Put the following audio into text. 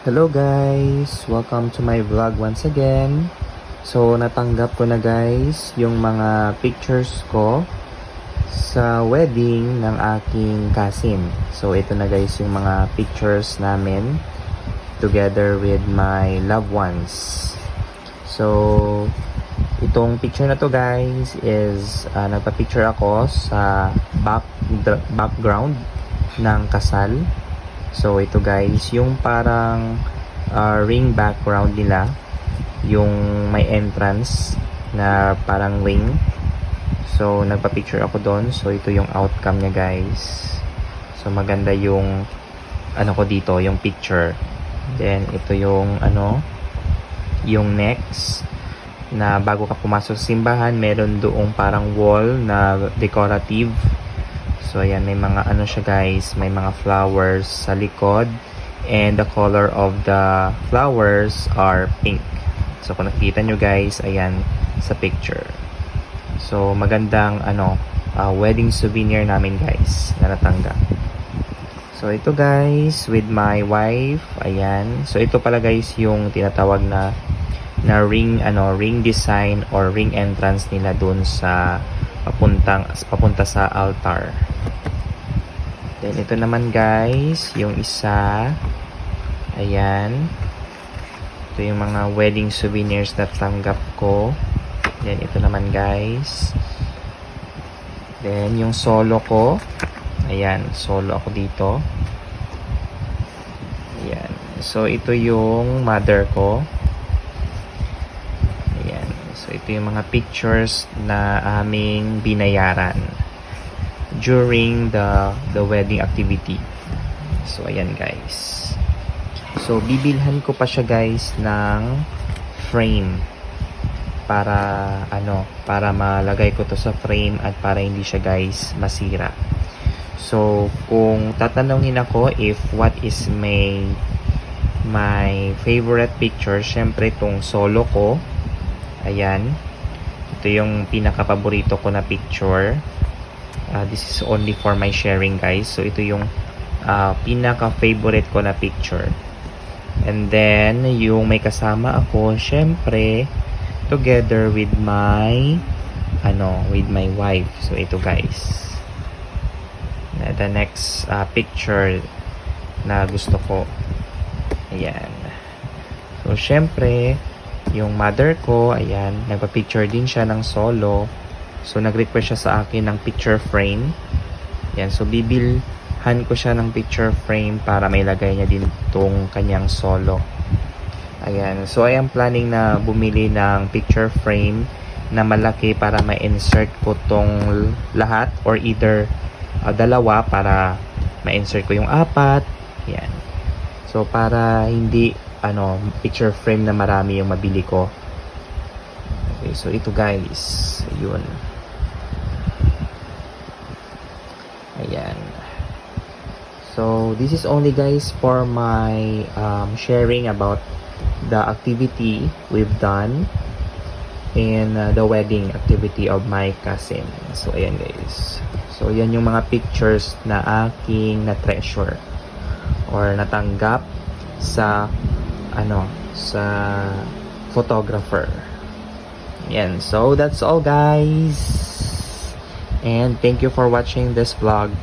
Hello guys! Welcome to my vlog once again. So natanggap ko na guys yung mga pictures ko sa wedding ng aking cousin. So ito na guys yung mga pictures namin together with my loved ones. So itong picture na to guys is nagpa-picture ako sa background ng kasal. So ito guys, yung parang ring background nila, yung may entrance na parang ring. So nagpa-picture ako doon. So ito yung outcome niya guys. So maganda yung ko dito, yung picture. Then ito yung yung next na bago ka pumasok sa simbahan, meron doong parang wall na decorative. So ayan, may mga siya guys, may mga flowers sa likod and the color of the flowers are pink. So kung nakita nyo guys, ayan sa picture. So magandang wedding souvenir namin guys na natanggap. So ito guys with my wife, ayan. So ito pala guys yung tinatawag na ring design or ring entrance nila dun sa papunta sa altar. Then ito naman guys, yung isa. Ayan. Ito yung mga wedding souvenirs na tanggap ko. Then ito naman guys. Then yung solo ko. Ayan, solo ako dito. Ayan. So ito yung mother ko. Ayan. So ito yung mga pictures na aming binayaran during the wedding activity. So ayan guys. So bibilhan ko pa siya guys ng frame para para malagay ko to sa frame at para hindi siya guys masira. So kung tatanungin ako if what is my favorite picture, syempre tong solo ko. Ayan. Ito yung pinaka-paborito ko na picture. This is only for my sharing guys. So ito yung pinaka-favorite ko na picture. And then yung may kasama ako, syempre together with my wife. So ito guys. The next picture na gusto ko. Ayan. So syempre yung mother ko, ayan, nagpa-picture din siya ng solo. So, nag-request siya sa akin ng picture frame. Yan. So, bibilhan ko siya ng picture frame para may lagay niya din itong kanyang solo. Ayan. So, I am planning na bumili ng picture frame na malaki para ma-insert ko tong lahat or either dalawa para ma-insert ko yung apat. Yan. So, para hindi picture frame na marami yung mabili ko. Okay. So, ito guys. Ayun. Ayan. So, this is only guys for my sharing about the activity we've done in the wedding activity of my cousin. So, ayan guys. So, yan yung mga pictures na aking na-treasure or natanggap sa sa photographer. Ayan. So, that's all guys. And thank you for watching this vlog.